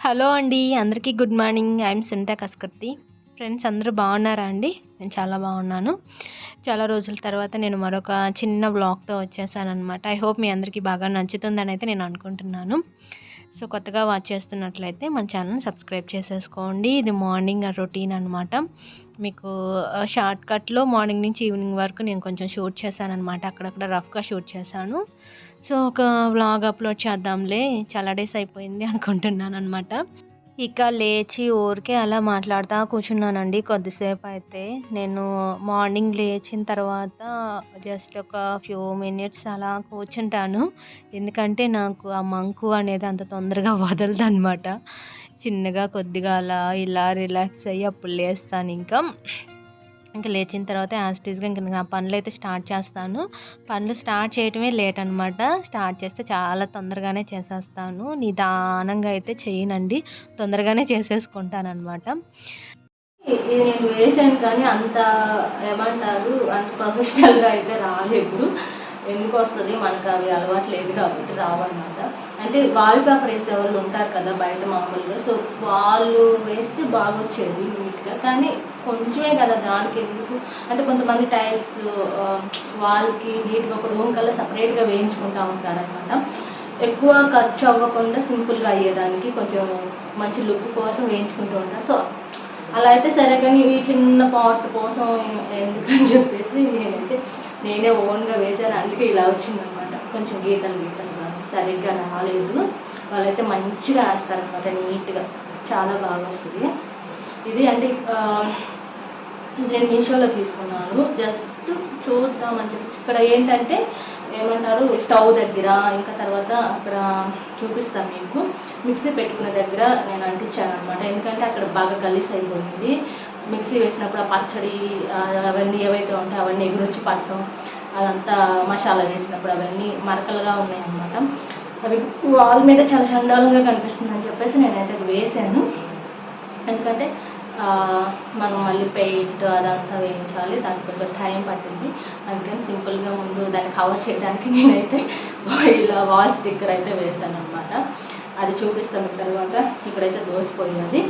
Hello అండి. అందరికీ good morning. I'm Sunitha Kaskarti. Friends అందరూ బాగున్నారా అండి? నేను చాలా బాగున్నాను. చాలా రోజుల తర్వాత నేను మరొక చిన్న వ్లాగ్‌తో వచ్చేసాననమాట. ఐ హోప్ మీ అందరికీ బాగా నచ్చుతుందనైతే నేను అనుకుంటున్నాను. సో, కొత్తగా వాచ్ చేస్తున్నట్లయితే మన ఛానల్‌ని సబ్స్క్రైబ్ చేసేసుకోండి. ఇది మార్నింగ్ రొటీన్ అనమాట. మీకు షార్ట్‌కట్‌లో మార్నింగ్ నుంచి ఈవినింగ్ వరకు నేను కొంచెం షూట్ చేశాననమాట. అక్కడక్కడ రఫ్‌గా షూట్ చేశాను. సో, ఒక వ్లాగ్ అప్‌లోడ్ చేద్దాంలే చాలా డేస్ అయిపోయింది అనుకుంటున్నాననమాట. ఇక లేచి ఊరికే అలా మాట్లాడుతా కూర్చున్నానండి కొద్దిసేపయితే. నేను మార్నింగ్ లేచిన తర్వాత జస్ట్ ఒక ఫ్యూ మినిట్స్ అలా కూర్చుంటాను. ఎందుకంటే నాకు ఆ మంకు అనేది అంత తొందరగా వదలదనమాట. చిన్నగా కొద్దిగా అలా ఇలా రిలాక్స్ అయ్యి అప్పుడు లేస్తానింకా. ఇంక లేచిన తర్వాత యాజ్ ఇట్ ఈస్‌గా ఇంక నా పనులైతే స్టార్ట్ చేస్తాను. పనులు స్టార్ట్ చేయటమే లేట్ అనమాట. స్టార్ట్ చేస్తే చాలా తొందరగానే చేసేస్తాను. నిదానంగా అయితే చేయనండి. తొందరగానే చేసేసుకుంటాననమాట. ఇది నేను వేసాను కానీ అంత ఏమంటారు అంత ప్రొఫెషనల్‌గా అయితే రాలేదు. ఎందుకొస్తది మనకు అవి అలవాటు లేదు కాబట్టి రావన్నమాట. అంటే వాల్ పేపర్ వేసేవాళ్ళు ఉంటారు కదా బయట మామూలుగా. సో, వాళ్ళు వేస్తే బాగొచ్చేది నీట్‌గా. కానీ కొంచెమే కదా దానికి ఎందుకు అంటే కొంతమంది టైల్స్ వాల్‌కి నీట్‌గా ఒక రూమ్ కల్లా సెపరేట్‌గా వేయించుకుంటా ఉంటారనమాట. ఎక్కువ ఖర్చు అవ్వకుండా సింపుల్‌గా అయ్యేదానికి కొంచెం మంచి లుక్ కోసం వేయించుకుంటూ ఉంటారు. సో, అలా అయితే సరే కానీ ఈ చిన్న పాట్ కోసం ఎందుకని చెప్పేసి నేనే ఓన్‌గా వేశాను. అందుకే ఇలా వచ్చిందనమాట. కొంచెం గీతలు గీతలుగా సరిగ్గా రాలేదు. వాళ్ళైతే మంచిగా వేస్తారనమాట నీట్‌గా. చాలా బాగా వస్తది. ఇది అంటే నేను మీషోలో తీసుకున్నాను. జస్ట్ చూద్దామని చెప్పేసి ఇక్కడ ఏంటంటే ఏమంటారు స్టవ్ దగ్గర ఇంకా తర్వాత అక్కడ చూపిస్తాను మీకు. మిక్సీ పెట్టుకునే దగ్గర నేను అంటించాననమాట. ఎందుకంటే అక్కడ బాగా గలీజ్ అయిపోయింది. మిక్సీ వేసినప్పుడు ఆ పచ్చడి అవన్నీ ఏవైతే ఉంటాయో అవన్నీ ఎగురొచ్చి పడటం అదంతా మసాలా వేసినప్పుడు అవన్నీ మరకలుగా ఉన్నాయన్నమాట. అవి వాల్ మీద చాలా చండాలంగా కనిపిస్తుందని చెప్పేసి నేనైతే అది వేసాను. ఎందుకంటే మనం మళ్ళీ పెయింట్ అదంతా వేయించాలి. దానికి కొంచెం టైం పట్టింది. అందుకని సింపుల్‌గా ముందు దాన్ని కవర్ చేయడానికి నేనైతే ఇలా వాల్ స్టిక్కర్ అయితే వేసాననమాట. అది చూపిస్తాను మీకు తర్వాత. ఇక్కడైతే దోస పోయాలి.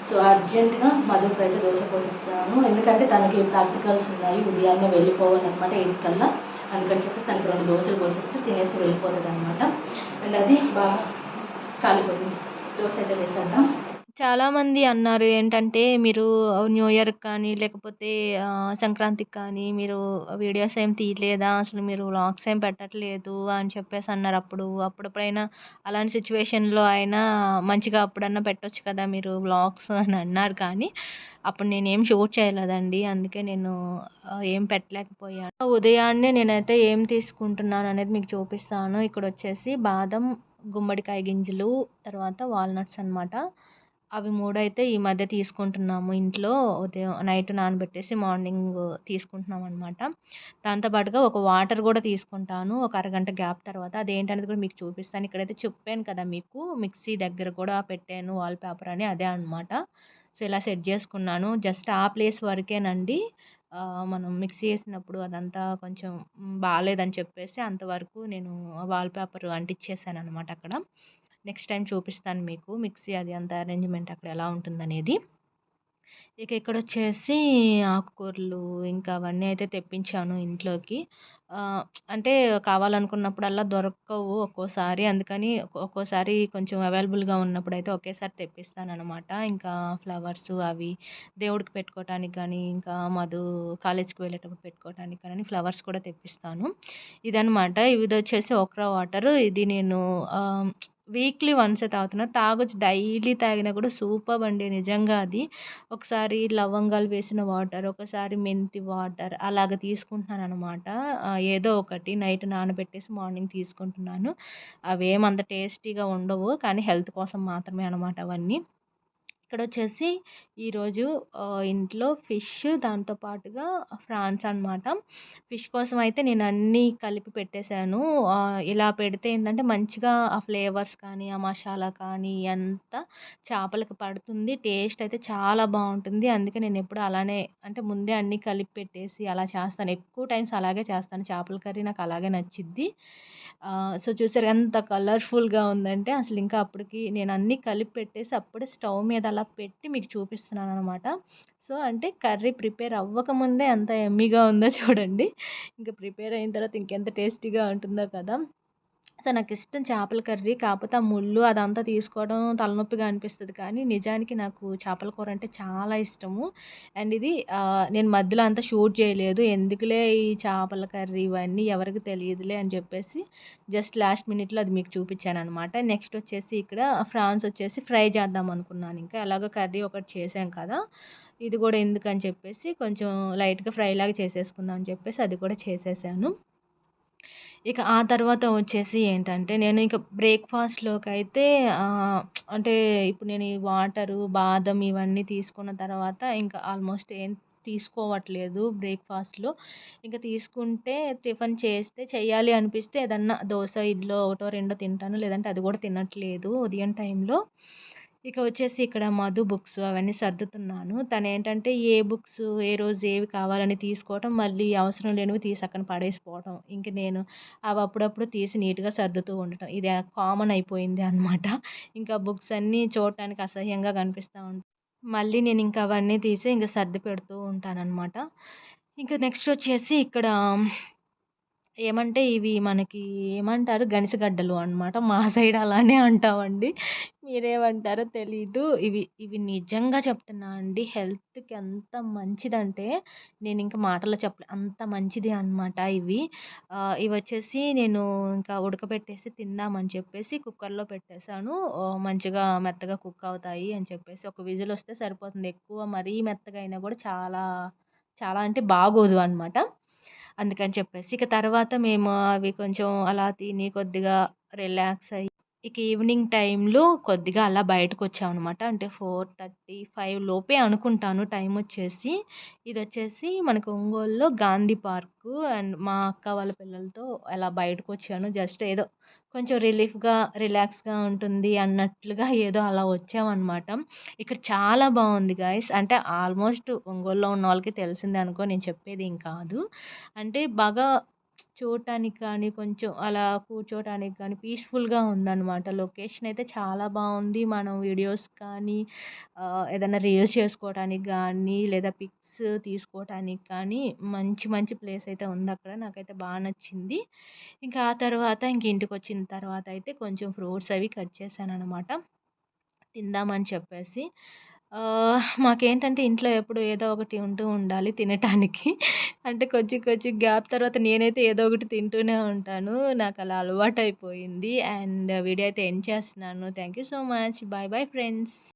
సో, అర్జెంట్‌గా మధుకైతే దోస పోసిస్తున్నాను. ఎందుకంటే తనకి ప్రాక్టికల్స్ ఉన్నాయి. ఉదయాన్నే వెళ్ళిపోవాలన్నమాట 8 కల్లా. అందుకని చెప్పేసి తనకి 2 దోసలు పోసిస్తే తినేసి వెళ్ళిపోతుందనమాట. అండ్ అది బాగా కాలిపోయింది. దోస అయితే వేసేద్దాం. చాలామంది అన్నారు ఏంటంటే, మీరు న్యూ ఇయర్‌కి కానీ, లేకపోతే సంక్రాంతికి కానీ మీరు వీడియోస్ ఏం తీయలేదా? అసలు మీరు వ్లాగ్స్ ఏం పెట్టట్లేదు అని చెప్పేసి అన్నారు. అప్పుడెప్పుడైనా అలాంటి సిట్యుయేషన్‌లో అయినా మంచిగా అప్పుడన్నా పెట్టొచ్చు కదా మీరు వ్లాగ్స్ అని అన్నారు. కానీ, అప్పుడు నేనేం షూట్ చేయలేదండి. అందుకే నేను ఏం పెట్టలేకపోయాను. ఉదయాన్నే నేనైతే ఏం తీసుకుంటున్నాననేది మీకు చూపిస్తాను. ఇక్కడొచ్చేసి బాదం, గుమ్మడికాయ గింజలు, తర్వాత వాల్‌నట్స్ అనమాట. అవి 3 అయితే ఈ మధ్య తీసుకుంటున్నాము ఇంట్లో. ఉదయం నైట్ నానబెట్టేసి మార్నింగ్ తీసుకుంటున్నామనమాట. దాంతో పాటుగా ఒక వాటర్ గూడా తీసుకుంటాను. ఒక అరగంట గ్యాప్ తర్వాత. అదేంటనేది కూడా మీకు చూపిస్తాను. ఇక్కడైతే చెప్పాను కదా మీకు మిక్సీ దగ్గర కూడా పెట్టాను వాల్ పేపర్ అని అదే అనమాట. సో, ఇలా సెట్ జేసుకున్నాను. జస్ట్ ఆ ప్లేస్ వరకేనండి. మనం మిక్సీ ఏసినప్పుడు అదంతా కొంచెం బాలేదని చెప్పేసి అంతవరకు నేను వాల్ పేపర్ అంటిచ్చేసాననమాట అక్కడ. నెక్స్ట్ టైమ్ చూపిస్తాను మీకు మిక్సీ అది అంతా అరేంజ్‌మెంట్ అక్కడ ఎలా ఉంటుందనేది. ఇక ఇక్కడొచ్చేసి ఆకుకూరలు ఇంకా అవన్నీ అయితే తెప్పించాను ఇంట్లోకి. ఆహ్, అంటే కావాలనుకున్నప్పుడల్లా దొరకవు ఒక్కోసారి. అందుకని ఒక్కోసారి కొంచెం అవైలబుల్‌గా ఉన్నప్పుడైతే ఒకేసారి తెప్పిస్తాననమాట. ఇంకా ఫ్లవర్సు అవి దేవుడికి పెట్టుకోవటానికి గానీ, ఇంకా మధు కాలేజ్‌కి వెళ్ళేటప్పుడు పెట్టుకోవటానికి కానీ ఫ్లవర్స్ కూడా తెప్పిస్తాను. ఇదనమాట. ఇదొచ్చేసి ఓక్రా వాటరు. ఇది నేను ఆహ్, వీక్లీ వన్సే తాగుతున్నా. తాగొచ్చు డైలీ తాగినా కూడా సూపర్బ్ అండి నిజంగా అది. ఒకసారి లవంగాలు వేసిన వాటర్, ఒకసారి మెంతి వాటర్ అలాగ తీసుకుంటున్నాననమాట. ఏదో ఒకటి నైట్ నానబెట్టేసి మార్నింగ్ తీసుకుంటున్నాను. అవేమంత టేస్టీగా ఉండవు. కానీ హెల్త్ కోసం మాత్రమే అనమాట అవన్నీ. ఇక్కడొచ్చేసి ఈరోజు ఇంట్లో ఫిష్ దాంతో పాటుగా ఫ్రాన్స్ అనమాట. ఫిష్ కోసం అయితే నేను అన్నీ కలిపి పెట్టేసాను. ఇలా పెడితే ఏంటంటే మంచిగా ఆ ఫ్లేవర్స్ కానీ, ఆ మసాలా కానీ అంతా చేపలకి పడుతుంది. టేస్ట్ అయితే చాలా బావుంటుంది. అందుకే నేనెప్పుడు అలానే అంటే ముందే అన్నీ కలిపి పెట్టేసి అలా చేస్తాను. ఎక్కువ టైమ్స్ అలాగే చేస్తాను. చేపల కర్రీ నాకు అలాగే నచ్చిద్ది. సో, చూసారు ఎంత కలర్‌ఫుల్‌గా ఉందంటే అసలింకా అప్పటికి నేను అన్నీ కలిపి పెట్టేసి అప్పుడే స్టవ్ మీద అలా పెట్టి మీకు చూపిస్తున్నాననమాట. సో, అంటే కర్రీ ప్రిపేర్ అవ్వకముందే ఎంత యమ్మీగా ఉందో చూడండి. ఇంక ప్రిపేర్ అయిన తర్వాత ఇంకెంత టేస్టీగా ఉంటుందో కదా! సో, నాకిష్టం చేపల కర్రీ. కాపోతే ఆ ముల్లు అదంతా తీసుకోవడం తలనొప్పిగా అనిపిస్తది కానీ, నిజానికి నాకు చేపల కూర అంటే చాలా ఇష్టము. అండ్ ఇది నేను మధ్యలో అంతా షూట్ చేయలేదు. ఎందుకులే ఈ చేపల కర్రీ ఇవన్నీ ఎవరికీ తెలియదులే అని చెప్పేసి జస్ట్ లాస్ట్ మినిట్‌లో అది మీకు చూపించాననమాట. నెక్స్ట్ వచ్చేసి ఇక్కడ ఫ్రాన్స్ వచ్చేసి ఫ్రై చేద్దాం అనుకున్నాను ఇంకా. ఎలాగో కర్రీ ఒకటి చేశాం కదా! ఇది కూడా ఎందుకని చెప్పేసి కొంచెం లైట్‌గా ఫ్రైలాగా చేసేసుకుందాం అని చెప్పేసి అది కూడా చేసేసాను. ఇక ఆ తర్వాత వచ్చేసి ఏంటంటే, నేను ఇక బ్రేక్‌ఫాస్ట్‌లోకైతే అంటే ఇప్పుడు నేను ఈ వాటరు, బాదం ఇవన్నీ తీసుకున్న తర్వాత ఇంకా ఆల్మోస్ట్ ఏం తీసుకోవట్లేదు బ్రేక్‌ఫాస్ట్‌లో. ఇంక తీసుకుంటే టిఫిన్ చేస్తే చెయ్యాలి అనిపిస్తే ఏదన్నా దోస, ఇడ్లో ఒకటో, రెండో తింటాను. లేదంటే అది కూడా తినట్లేదు ఉదయం టైంలో. ఇక వచ్చేసి ఇక్కడ మధు బుక్స్ అవన్నీ సర్దుతున్నాను. తనేంటంటే ఏ బుక్స్ ఏ రోజు ఏవి కావాలని తీసుకోవటం, మళ్ళీ అవసరం లేనివి తీసి అక్కన పడేసిపోవటం. ఇంక నేను అవి అప్పుడప్పుడు తీసి నీట్‌గా సర్దుతూ ఉండటం. ఇది కామన్ అయిపోయింది అనమాట. ఇంకా బుక్స్ అన్నీ చూడటానికి అసహ్యంగా కనిపిస్తా మళ్ళీ నేనింక అవన్నీ తీసి ఇంక సర్ది పెడుతూ ఉంటాననమాట. ఇంక నెక్స్ట్ వచ్చేసి ఇక్కడ ఏమంటే ఇవి మనకి ఏమంటారు గనిసగడ్డలు అనమాట. మా సైడ్ అలానే అంటామండి. మీరేమంటారో తెలీదు. ఇవి ఇవి నిజంగా చెప్తున్నా అండి. హెల్త్‌కి ఎంత మంచిదంటే నేనింక మాటల్లో చెప్పలే. అంత మంచిది అనమాట ఇవి. ఇవొచ్చేసి నేను ఇంకా ఉడకబెట్టేసి తిందామని చెప్పేసి కుక్కర్‌లో పెట్టేసాను. మంచిగా మెత్తగా కుక్ అవుతాయి అని చెప్పేసి ఒక విజిలొస్తే సరిపోతుంది. ఎక్కువ మరీ మెత్తగా అయినా గూడా చాలా చాలా అంటే బాగోదు అనమాట. అందుకని చెప్పేసి. ఇక తర్వాత మేము అవి కొంచెం అలా తిని కొద్దిగా రిలాక్స్ అయ్యి, ఇక ఈవినింగ్ టైంలో కొద్దిగా అలా బయటకొచ్చామనమాట. అంటే 4:30, 5 లోపే అనుకుంటాను టైమొచ్చేసి. ఇదొచ్చేసి మనకు ఒంగోలులో గాంధీ పార్కు అండ్ మా అక్క వాళ్ళ పిల్లలతో అలా బయటకొచ్చాను. జస్ట్ ఏదో కొంచెం రిలీఫ్‌గా, రిలాక్స్‌గా ఉంటుంది అన్నట్లుగా ఏదో అలా వచ్చామనమాట. ఇక్కడ చాలా బావుంది గైస్. అంటే ఆల్మోస్ట్ ఒంగోలులో ఉన్నోళ్ళకి తెలిసిందే అనుకో నేను చెప్పేదేం కాదు. అంటే బాగా చూడటానికి కానీ, కొంచెం అలా కూర్చోటానికి కానీ పీస్‌ఫుల్‌గా ఉందనమాట. లొకేషన్ అయితే చాలా బావుంది. మనం వీడియోస్ కానీ, ఏదైనా రీల్స్ చేసుకోవటానికి గానీ, లేదా పిక్స్ తీసుకోవటానికి కానీ మంచి మంచి ప్లేస్ అయితే ఉందక్కడ. నాకైతే బా నచ్చింది. ఇంకా ఆ తర్వాత ఇంక ఇంటికొచ్చిన తర్వాత అయితే కొంచెం ఫ్రూట్స్ అవి కట్ చేశాననమాట. తిందామని చెప్పేసి. మాకేంటంటే ఇంట్లో ఎప్పుడు ఏదో ఒకటి ఉంటూ ఉండాలి తినటానికి. అంటే కొంచెం కొంచెం గ్యాప్ తర్వాత నేనైతే ఏదో ఒకటి తింటూనే ఉంటాను. నాకలా అలవాటయిపోయింది. అండ్ వీడియో అయితే ఎండ్ చేస్తున్నాను. Thank you so much. By bye friends.